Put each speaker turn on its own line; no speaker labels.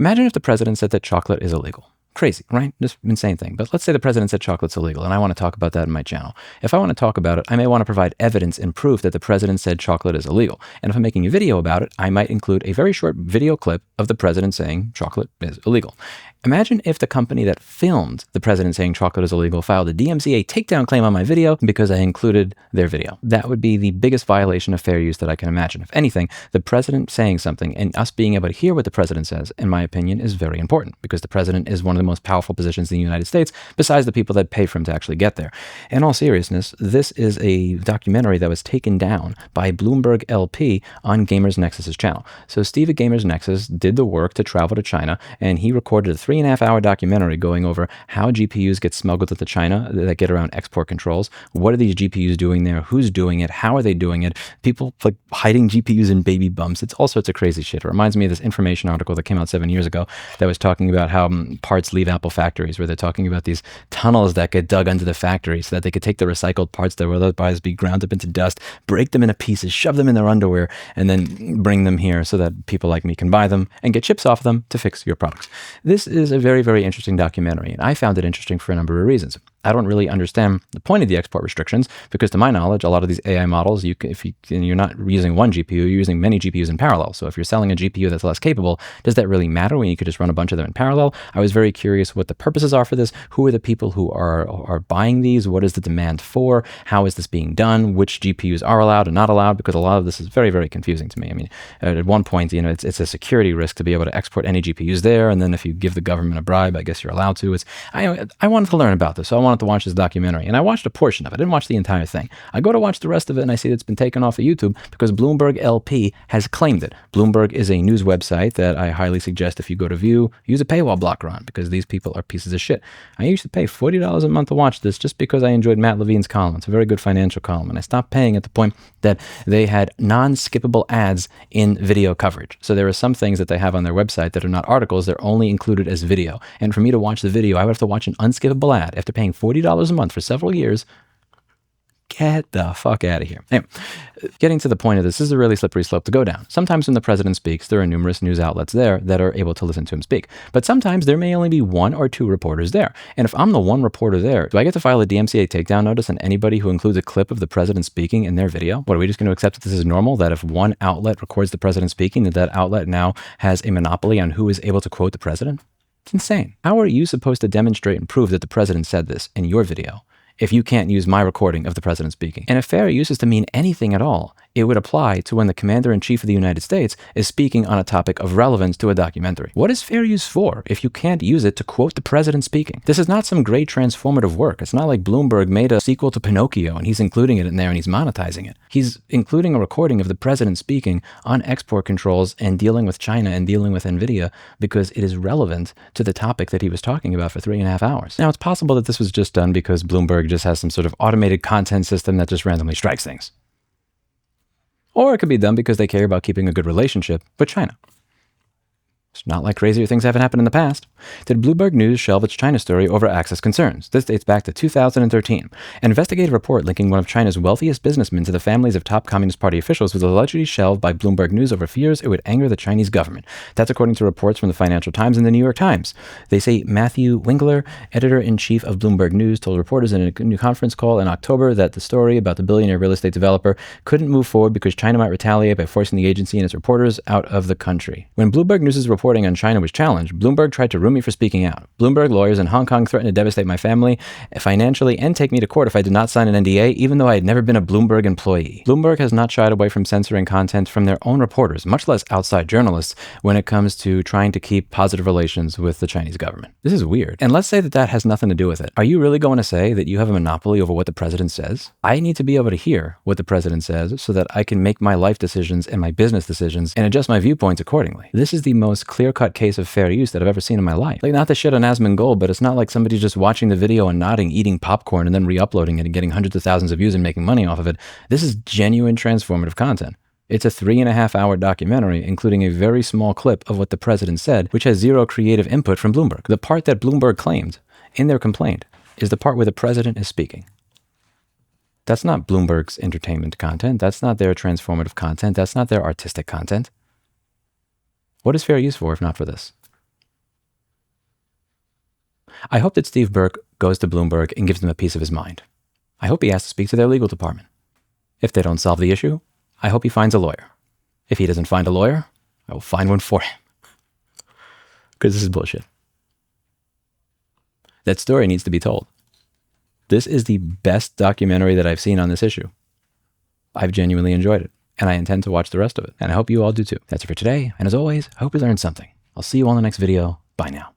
Imagine if the president said that chocolate is illegal. Crazy, right? Just insane thing. But let's say the president said chocolate's illegal, and I want to talk about that in my channel. If I want to talk about it, I may want to provide evidence and proof that the president said chocolate is illegal. And if I'm making a video about it, I might include a very short video clip of the president saying chocolate is illegal. Imagine if the company that filmed the president saying chocolate is illegal filed a DMCA takedown claim on my video because I included their video. That would be the biggest violation of fair use that I can imagine. If anything, the president saying something and us being able to hear what the president says, in my opinion, is very important because the president is one of the most powerful positions in the United States besides the people that pay for him to actually get there. In all seriousness, this is a documentary that was taken down by Bloomberg LP on gamersnexus' channel. So Steve at gamersnexus did the work to travel to China, and he recorded a 3.5-hour documentary going over how GPUs get smuggled into China that get around export controls. What are these GPUs doing there? Who's doing it? How are they doing it? People like hiding GPUs in baby bumps. It's all sorts of crazy shit. It reminds me of this Information article that came out 7 years ago that was talking about how parts leave Apple factories, where they're talking about these tunnels that get dug under the factory so that they could take the recycled parts that would otherwise be ground up into dust, break them into pieces, shove them in their underwear, and then bring them here so that people like me can buy them and get chips off of them to fix your products. This is a very, very interesting documentary, and I found it interesting for a number of reasons. I don't really understand the point of the export restrictions because, to my knowledge, a lot of these AI models, you're not using one GPU, you're using many GPUs in parallel. So if you're selling a GPU that's less capable, does that really matter when you could just run a bunch of them in parallel? I was very curious what the purposes are for this. Who are the people who are buying these? What is the demand for? How is this being done? Which GPUs are allowed and not allowed? Because a lot of this is very, very confusing to me. I mean, at one point, it's a security risk to be able to export any GPUs there, and then if you give the government a bribe, I guess you're allowed to. I wanted to learn about this, so I wanted to watch this documentary, and I watched a portion of it. I didn't watch the entire thing. I go to watch the rest of it, and I see it's been taken off of YouTube because Bloomberg LP has claimed it. Bloomberg is a news website that I highly suggest if you go to view, use a paywall blocker on because these people are pieces of shit. I used to pay $40 a month to watch this just because I enjoyed Matt Levine's column. It's a very good financial column, and I stopped paying at the point that they had non-skippable ads in video coverage. So there are some things that they have on their website that are not articles, they're only included as video. And for me to watch the video, I would have to watch an unskippable ad after paying $40 a month for several years. Get the fuck out of here. Anyway, getting to the point of this is a really slippery slope to go down. Sometimes when the president speaks, there are numerous news outlets there that are able to listen to him speak. But sometimes there may only be 1 or 2 reporters there. And if I'm the one reporter there, do I get to file a DMCA takedown notice on anybody who includes a clip of the president speaking in their video? What, are we just going to accept that this is normal? That if one outlet records the president speaking, that outlet now has a monopoly on who is able to quote the president? It's insane. How are you supposed to demonstrate and prove that the president said this in your video if you can't use my recording of the president speaking? And if fair use is to mean anything at all, it would apply to when the commander-in-chief of the United States is speaking on a topic of relevance to a documentary. What is fair use for if you can't use it to quote the president speaking? This is not some great transformative work. It's not like Bloomberg made a sequel to Pinocchio and he's including it in there and he's monetizing it. He's including a recording of the president speaking on export controls and dealing with China and dealing with NVIDIA because it is relevant to the topic that he was talking about for 3.5 hours. Now, it's possible that this was just done because Bloomberg just has some sort of automated content system that just randomly strikes things. Or it could be done because they care about keeping a good relationship with China. It's not like crazier things haven't happened in the past. Did Bloomberg News shelve its China story over access concerns? This dates back to 2013. An investigative report linking one of China's wealthiest businessmen to the families of top Communist Party officials was allegedly shelved by Bloomberg News over fears it would anger the Chinese government. That's according to reports from the Financial Times and the New York Times. They say Matthew Winkler, editor-in-chief of Bloomberg News, told reporters in a new conference call in October that the story about the billionaire real estate developer couldn't move forward because China might retaliate by forcing the agency and its reporters out of the country. When Bloomberg News' reporting on China was challenged, Bloomberg tried to ruin me for speaking out. Bloomberg lawyers in Hong Kong threatened to devastate my family financially and take me to court if I did not sign an NDA, even though I had never been a Bloomberg employee. Bloomberg has not shied away from censoring content from their own reporters, much less outside journalists, when it comes to trying to keep positive relations with the Chinese government. This is weird. And let's say that that has nothing to do with it. Are you really going to say that you have a monopoly over what the president says? I need to be able to hear what the president says so that I can make my life decisions and my business decisions and adjust my viewpoints accordingly. This is the most clear-cut case of fair use that I've ever seen in my life. Like, not the shit on Asmongold, but it's not like somebody's just watching the video and nodding, eating popcorn, and then re-uploading it and getting hundreds of thousands of views and making money off of it. This is genuine transformative content. It's a 3.5-hour documentary, including a very small clip of what the president said, which has zero creative input from Bloomberg. The part that Bloomberg claimed in their complaint is the part where the president is speaking. That's not Bloomberg's entertainment content. That's not their transformative content. That's not their artistic content. What is fair use for if not for this? I hope that Steve Burke goes to Bloomberg and gives them a piece of his mind. I hope he has to speak to their legal department. If they don't solve the issue, I hope he finds a lawyer. If he doesn't find a lawyer, I will find one for him. Because this is bullshit. That story needs to be told. This is the best documentary that I've seen on this issue. I've genuinely enjoyed it, and I intend to watch the rest of it. And I hope you all do too. That's it for today, and as always, I hope you learned something. I'll see you all in the next video. Bye now.